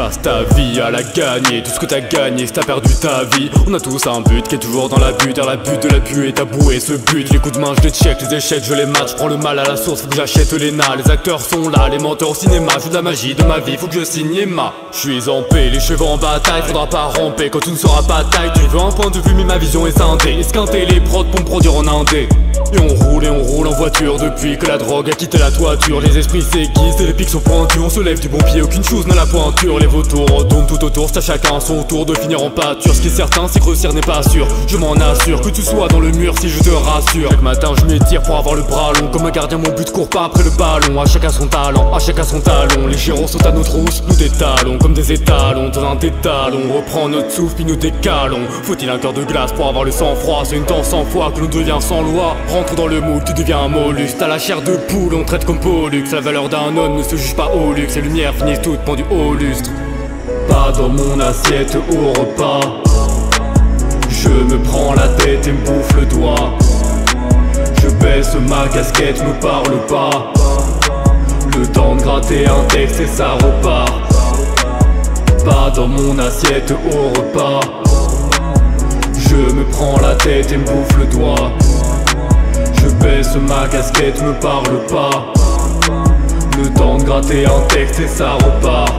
passes ta vie à la gagner. Tout ce que t'as gagné, c'est t'as perdu ta vie. On a tous un but qui est toujours dans la butte. La butte de la buée, t'as boué ce but. Les coups de main, je les check, les échecs, je les match. Je prends le mal à la source, faut que j'achète les nains. Les acteurs sont là, les menteurs au cinéma. Je joue de la magie de ma vie, faut que je signe Emma. Je suis en paix, les cheveux en bataille, faudra pas ramper quand tu ne seras pas taille. Tu veux un point de vue, mais ma vision est scindée. Esquinter les prods pour me produire en indé. Et on roule en voiture depuis que la drogue a quitté la toiture. Les esprits s'aiguisent et les pics sont pointus. On se lève du bon pied, aucune chose n'a la pointure. Les vautours retournent tout autour, c'est à chacun son tour de finir en pâture. Ce qui est certain, c'est que réussir n'est pas sûr. Je m'en assure, que tu sois dans le mur si je te rassure. Chaque matin je m'étire pour avoir le bras long. Comme un gardien, mon but court pas après le ballon. À chacun son talent, à chacun son talon. Les géros sont à nos trousses, nous détalons comme des étalons. Dans un tétalon, on reprend notre souffle puis nous décalons. Faut-il un cœur de glace pour avoir le sang-froid? C'est une temps sans foi que l'on devient sans loi. Rentre dans le moule, tu deviens un mollusque. T'as la chair de poule, on traite comme Pollux. La valeur d'un homme ne se juge pas au luxe. Les lumières finissent toutes pendues au lustre. Pas dans mon assiette au repas. Je me prends la tête et me bouffe le doigt. Je baisse ma casquette, me parle pas. Le temps de gratter un texte et ça repart. Pas dans mon assiette au repas. Je me prends la tête et me bouffe le doigt. Je baisse ma casquette, me parle pas. Le temps de gratter un texte et ça repart.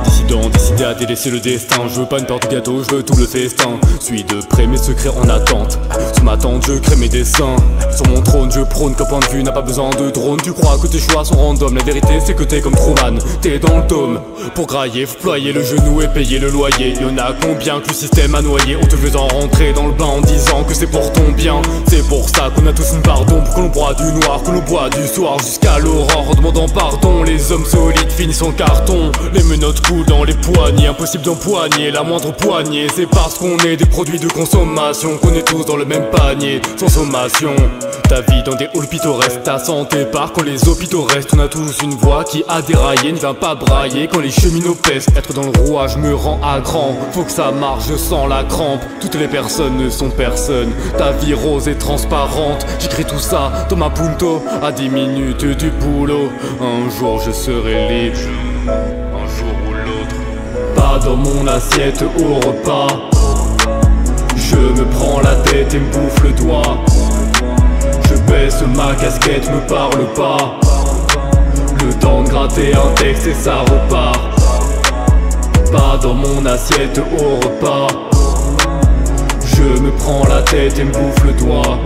Dissident, décidé à délaisser le destin. Je veux pas une porte de gâteau, je veux tout le festin. Suis de près mes secrets en attente. Sous ma tente, je crée mes dessins. Sur mon trône, je prône qu'un point de vue n'a pas besoin de drone. Tu crois que tes choix sont random. La vérité, c'est que t'es comme Truman. T'es dans le tome. Pour grailler, faut ployer le genou et payer le loyer. Y'en a combien que le système a noyé en te faisant rentrer dans le bain en disant que c'est pour ton bien. C'est pour ça qu'on a tous une part d'ombre, que l'on boit du noir, que l'on boit du soir jusqu'à l'aurore en demandant pardon. Les hommes solides finissent en carton. Les menottes coulent dans les poignets, impossible d'empoigner la moindre poignée. C'est parce qu'on est des produits de consommation qu'on est tous dans le même panier, sans sommation. Ta vie dans des halls pittoresques, ta santé part quand les hôpitaux restent. On a tous une voix qui a déraillé, ne vient pas brailler quand les cheminots pèsent. Être dans le rouage me rend à grand, faut que ça marche, je sens la crampe. Toutes les personnes ne sont personne, ta vie rose et transparente. J'écris tout ça dans ma punto, à 10 minutes du boulot. Un jour je serai libre, un jour ou l'autre. Pas dans mon assiette au repas. Je me prends la tête et me bouffe le doigt. Je baisse ma casquette, me parle pas. Le temps de gratter un texte et ça repart. Pas dans mon assiette au repas. Je me prends la tête et me bouffe le doigt.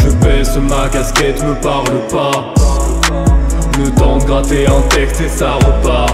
Je baisse ma casquette, me parle pas. Le temps de gratter un texte et ça repart.